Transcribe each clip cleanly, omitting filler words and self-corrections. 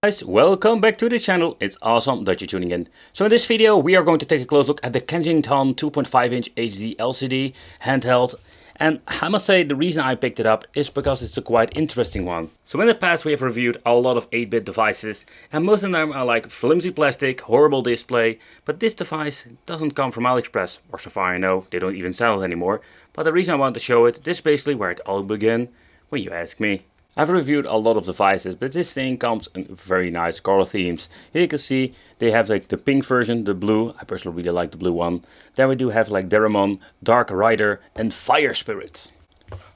Guys, welcome back to the channel. It's awesome that you're tuning in. So in this video we are going to take a close look at the Kensington 2.5-inch HD LCD handheld. And I must say the reason I picked it up is because it's a quite interesting one. So in the past we have reviewed a lot of 8-bit devices and most of them are like flimsy plastic, horrible display. But this device doesn't come from AliExpress, or so far I know, they don't even sell it anymore. But the reason I want to show it, this is basically where it all began, when you ask me. I've reviewed a lot of devices, but this thing comes in very nice color themes. Here you can see they have like the pink version, the blue. I personally really like the blue one. Then we do have like Deramon, Dark Rider and Fire Spirit.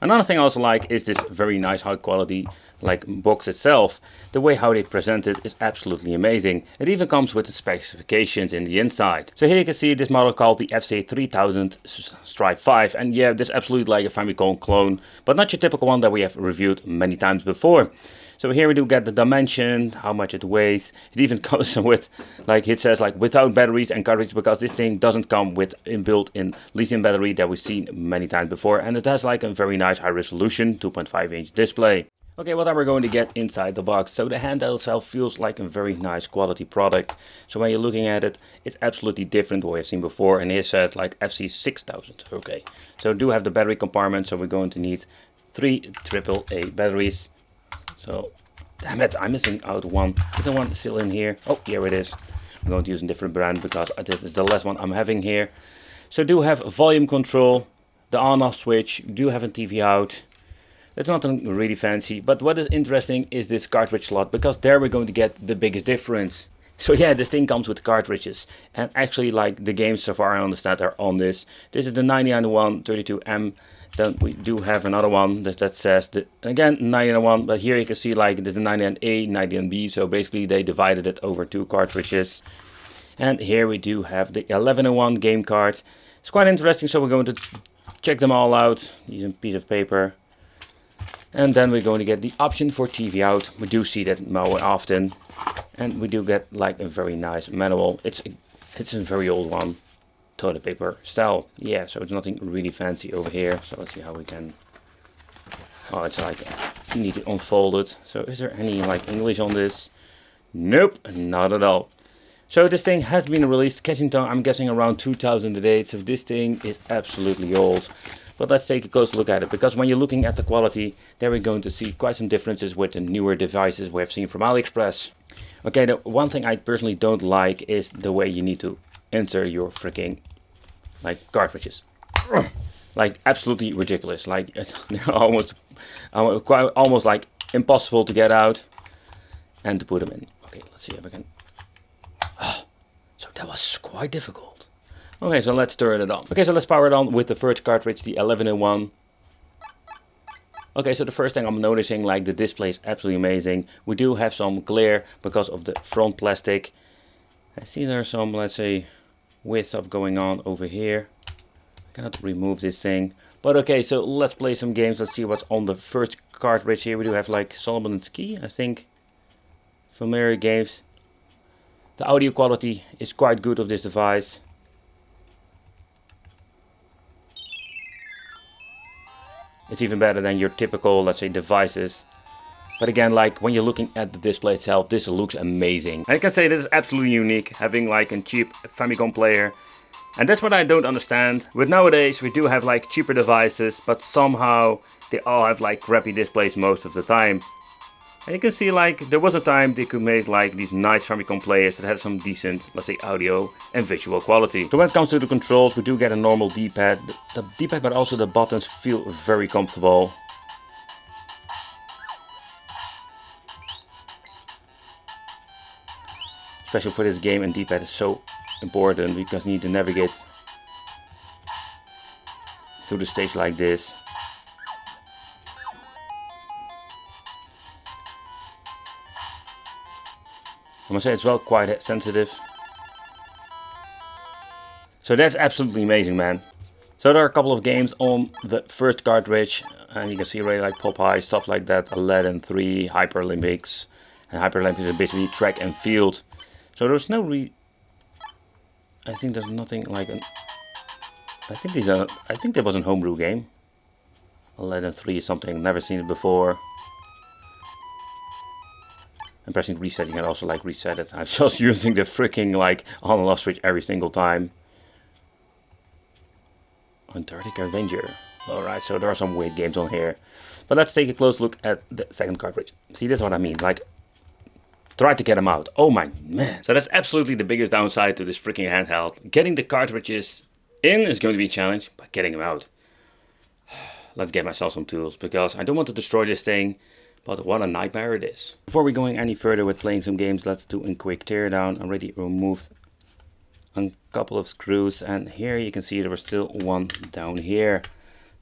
Another thing I also like is this very nice high quality like box itself. The way how they present it is absolutely amazing. It even comes with the specifications in the inside. So here you can see this model called the FCA 3000 Stripe 5, and yeah, this is absolutely like a Famicom clone, but not your typical one that we have reviewed many times before. So here we do get the dimension, how much it weighs. It even comes with, like it says, like without batteries and cartridges, because this thing doesn't come with inbuilt-in lithium battery that we've seen many times before, and it has like a very nice high resolution 2.5-inch display. Okay, what are we going to get inside the box? So the handheld itself feels like a very nice quality product. So when you're looking at it, it's absolutely different what we've seen before. And here said like FC 6000. Okay, so we do have the battery compartment. So we're going to need 3 AAA batteries. So, damn it, I'm missing out one. Is there one still in here? Oh, here it is. I'm going to use a different brand because this is the last one I'm having here. So do have volume control, the on-off switch, do have a TV out. It's nothing really fancy, but what is interesting is this cartridge slot, because there we're going to get the biggest difference. So yeah, this thing comes with cartridges, and actually like the games so far I understand are on this. This is the 9901 32M. Then we do have another one that says, again 9901, but here you can see like there's the 99A, 99B, so basically they divided it over 2 cartridges. And here we do have the 1101 game card. It's quite interesting, so we're going to check them all out using a piece of paper. And then we're going to get the option for TV out. We do see that more often. And we do get like a very nice manual. It's a very old one. Toilet paper style. Yeah, so it's nothing really fancy over here. So let's see how we can... Oh, it's like you need to unfold it. So is there any like English on this? Nope, not at all. So this thing has been released Kensington, I'm guessing around 2008. So this thing is absolutely old. But let's take a close look at it, because when you're looking at the quality, there we're going to see quite some differences with the newer devices we have seen from AliExpress. Okay, the one thing I personally don't like is the way you need to enter your freaking like cartridges. Like absolutely ridiculous. Like they're almost like impossible to get out and to put them in. Okay, let's see if I can. Oh, so that was quite difficult. Okay, so let's turn it on. Okay, so let's power it on with the first cartridge, the 1101. Okay, so the first thing I'm noticing, like the display is absolutely amazing. We do have some glare because of the front plastic. I see there's some, let's say, width of going on over here. I cannot remove this thing. But okay, so let's play some games. Let's see what's on the first cartridge here. We do have like Solomon and Ski, I think. Familiar games. The audio quality is quite good of this device. It's even better than your typical, let's say, devices. But again, like when you're looking at the display itself, this looks amazing. I can say this is absolutely unique, having like a cheap Famicom player. And that's what I don't understand. With nowadays, we do have like cheaper devices, but somehow they all have like crappy displays most of the time. And you can see like there was a time they could make like these nice Famicom players that had some decent, let's say, audio and visual quality. So when it comes to the controls, we do get a normal D-pad. The D-pad, but also the buttons feel very comfortable. Especially for this game, and D-pad is so important because you need to navigate through the stage like this. I must say it's well quite sensitive. So that's absolutely amazing, man. So there are a couple of games on the first cartridge, and you can see already like Popeye, stuff like that, Aladdin 3, Hyper Olympics, and Hyper Olympics is basically track and field. So there's no I think there's nothing like an... I think there was a homebrew game. Aladdin 3 is something, never seen it before. And pressing reset, you can also like reset it. I'm just using the freaking like on and off switch every single time. Antarctic Avenger. Alright, so there are some weird games on here. But let's take a close look at the second cartridge. See, that's what I mean. Like, try to get them out. Oh my man. So that's absolutely the biggest downside to this freaking handheld. Getting the cartridges in is going to be a challenge, but getting them out. Let's get myself some tools, because I don't want to destroy this thing, but what a nightmare it is. Before we going any further with playing some games, let's do a quick teardown. I already removed a couple of screws, and here you can see there was still one down here.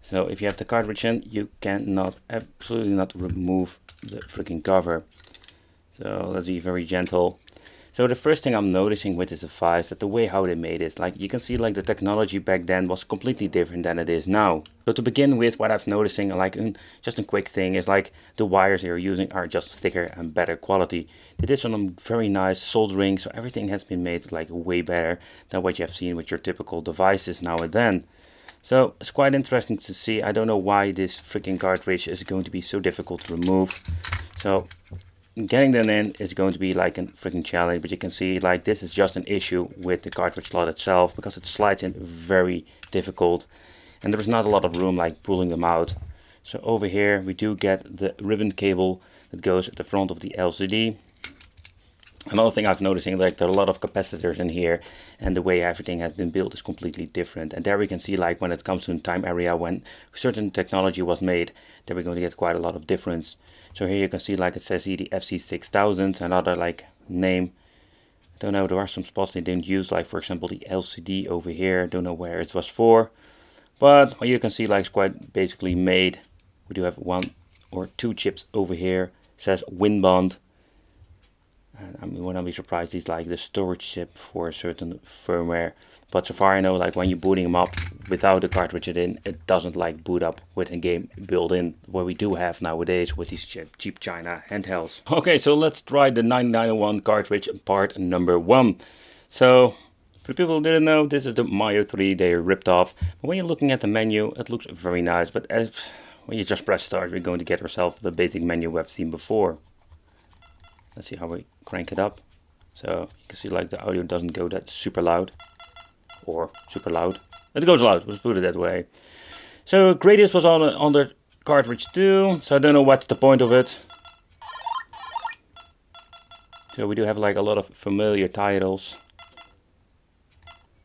So if you have the cartridge in, you cannot, absolutely not remove the freaking cover. So let's be very gentle. So the first thing I'm noticing with this device, that the way how they made it, like you can see like the technology back then was completely different than it is now. So to begin with, what I'm noticing, like just a quick thing, is like the wires they're using are just thicker and better quality. They did some very nice soldering, so everything has been made like way better than what you have seen with your typical devices now and then. So it's quite interesting to see. I don't know why this freaking cartridge is going to be so difficult to remove. So getting them in is going to be like a freaking challenge, but you can see like this is just an issue with the cartridge slot itself, because it slides in very difficult and there's not a lot of room like pulling them out. So over here we do get the ribbon cable that goes at the front of the LCD. Another thing I've noticing, like there are a lot of capacitors in here, and the way everything has been built is completely different. And there we can see like when it comes to a time area when certain technology was made, there we're going to get quite a lot of difference. So here you can see like it says here the FC6000, another like name. I don't know, there are some spots they didn't use, like for example the LCD over here. Don't know where it was for, but you can see like it's quite basically made. We do have one or two chips over here. It says WinBond. And I mean, wouldn't be surprised, it's like the storage chip for a certain firmware. But so far I know, like when you're booting them up without the cartridge in, it doesn't like boot up with a game built in, what we do have nowadays with these cheap China handhelds. Okay, so let's try the 9901 cartridge part number 1. So for people who didn't know, this is the Mario 3 they ripped off. But when you're looking at the menu, it looks very nice. But when you just press start, we're going to get ourselves the basic menu we've seen before. Let's see how we crank it up. So you can see like the audio doesn't go that super loud or super loud. It goes loud, let's put it that way. So Gradius was on the cartridge too, so I don't know what's the point of it. So we do have like a lot of familiar titles.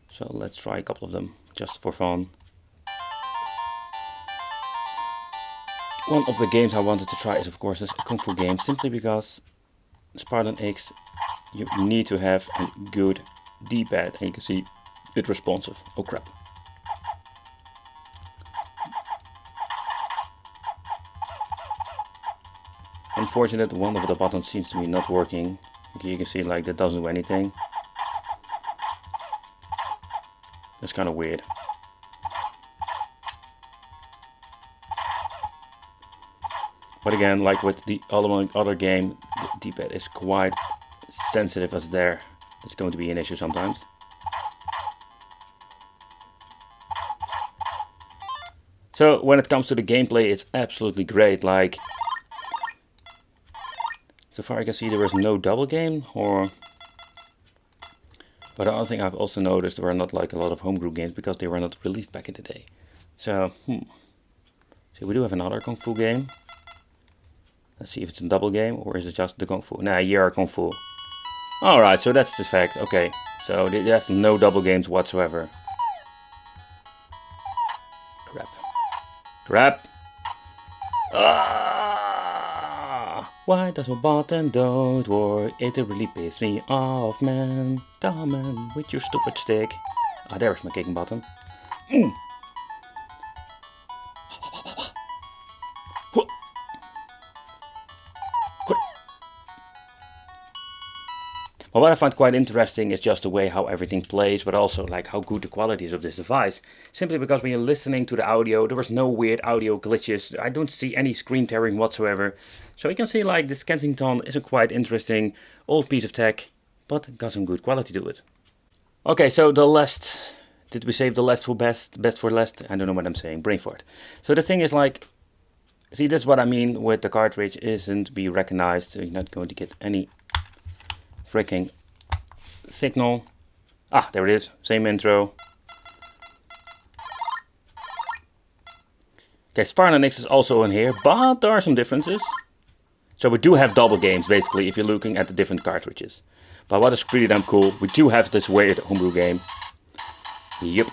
So let's try a couple of them just for fun. One of the games I wanted to try is of course this Kung Fu game, simply because Spartan X, you need to have a good D-pad, and you can see it responsive. Oh crap. Unfortunate, one of the buttons seems to be not working. Okay, you can see like that doesn't do anything. That's kind of weird. But again, like with the other game, the D-pad is quite sensitive as there. It's going to be an issue sometimes. So when it comes to the gameplay, it's absolutely great. Like, so far I can see there is no double game, or... But the other thing I've also noticed, there were not like a lot of homebrew games because they were not released back in the day. So, so we do have another Kung Fu game. Let's see if it's a double game or is it just the Kung Fu. Nah, here Kung Fu. Alright, so that's the fact. Okay, so they have no double games whatsoever. Crap. Crap. Ah! Why does my button don't work? It really pisses me off, man. Come on, with your stupid stick. Ah, there's my kicking button. But what I find quite interesting is just the way how everything plays, but also like how good the quality is of this device. Simply because when you're listening to the audio, there was no weird audio glitches. I don't see any screen tearing whatsoever. So you can see like this Kensington is a quite interesting old piece of tech, but got some good quality to it. Okay, so the last, did we save the last for best, best for last? I don't know what I'm saying, brain fart. So the thing is like, See, that's what I mean with the cartridge isn't be recognized, so you're not going to get any freaking signal. Ah, there it is, same intro. Okay, Anbenic is also in here, but there are some differences. So we do have double games, basically, if you're looking at the different cartridges. But what is pretty damn cool, we do have this weird homebrew game. Yep,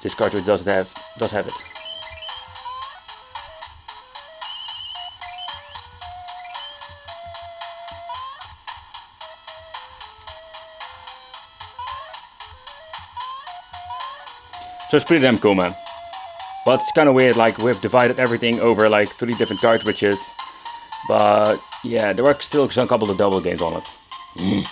this cartridge does have it. So it's pretty damn cool, man. But it's kind of weird, like we've divided everything over like 3 different cartridges. But yeah, there are still a couple of double games on it.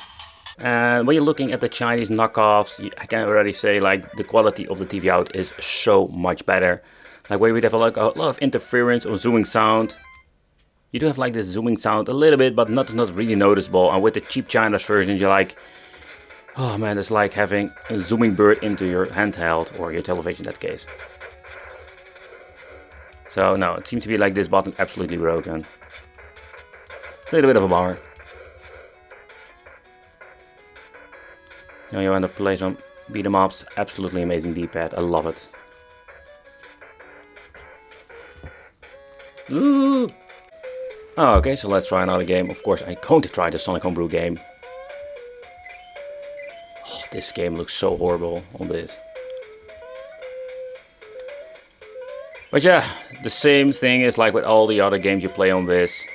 And when you're looking at the Chinese knockoffs, I can already say like the quality of the TV out is so much better. Like where we have like a lot of interference or zooming sound. You do have like this zooming sound a little bit, but not really noticeable. And with the cheap Chinese version, you're like, oh man, it's like having a zooming bird into your handheld or your television in that case. So no, it seems to be like this button absolutely broken. It's a little bit of a bummer. Now you want to play some beat 'em ups, absolutely amazing D-pad, I love it. Ooh. Oh, okay, so let's try another game. Of course, I'm going to try the Sonic Homebrew game. Oh, this game looks so horrible on this. But yeah, the same thing is like with all the other games you play on this.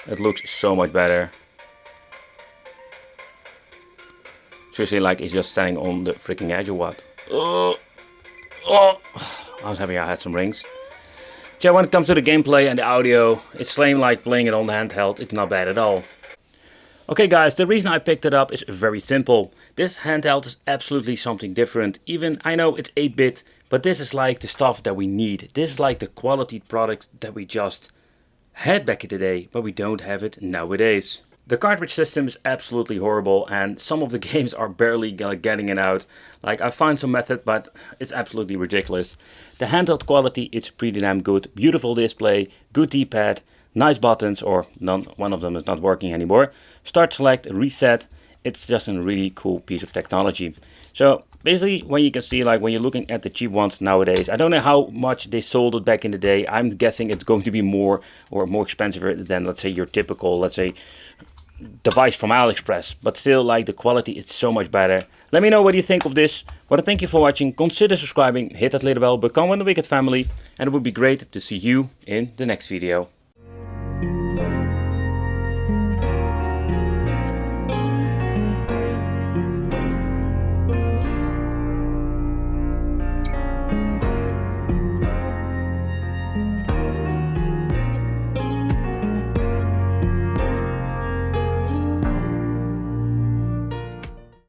It looks so much better. Seriously, like it's just standing on the freaking edge or what? Oh, I was happy I had some rings. Yeah, when it comes to the gameplay and the audio, it's same like playing it on the handheld. It's not bad at all. Okay guys, the reason I picked it up is very simple. This handheld is absolutely something different. Even, I know it's 8-bit, but this is like the stuff that we need. This is like the quality products that we just had back in the day, but we don't have it nowadays. The cartridge system is absolutely horrible and some of the games are barely getting it out. Like I found some method, but it's absolutely ridiculous. The handheld quality is pretty damn good. Beautiful display, good D-pad, nice buttons, or one of them is not working anymore. Start, select, reset. It's just a really cool piece of technology. So basically when you can see, like when you're looking at the cheap ones nowadays, I don't know how much they sold it back in the day. I'm guessing it's going to be more expensive than, let's say, your typical, let's say, device from AliExpress, but still, like, the quality is so much better. Let me know what you think of this. Well, thank you for watching. Consider subscribing, hit that little bell, become one of the Wicked family, and it would be great to see you in the next video.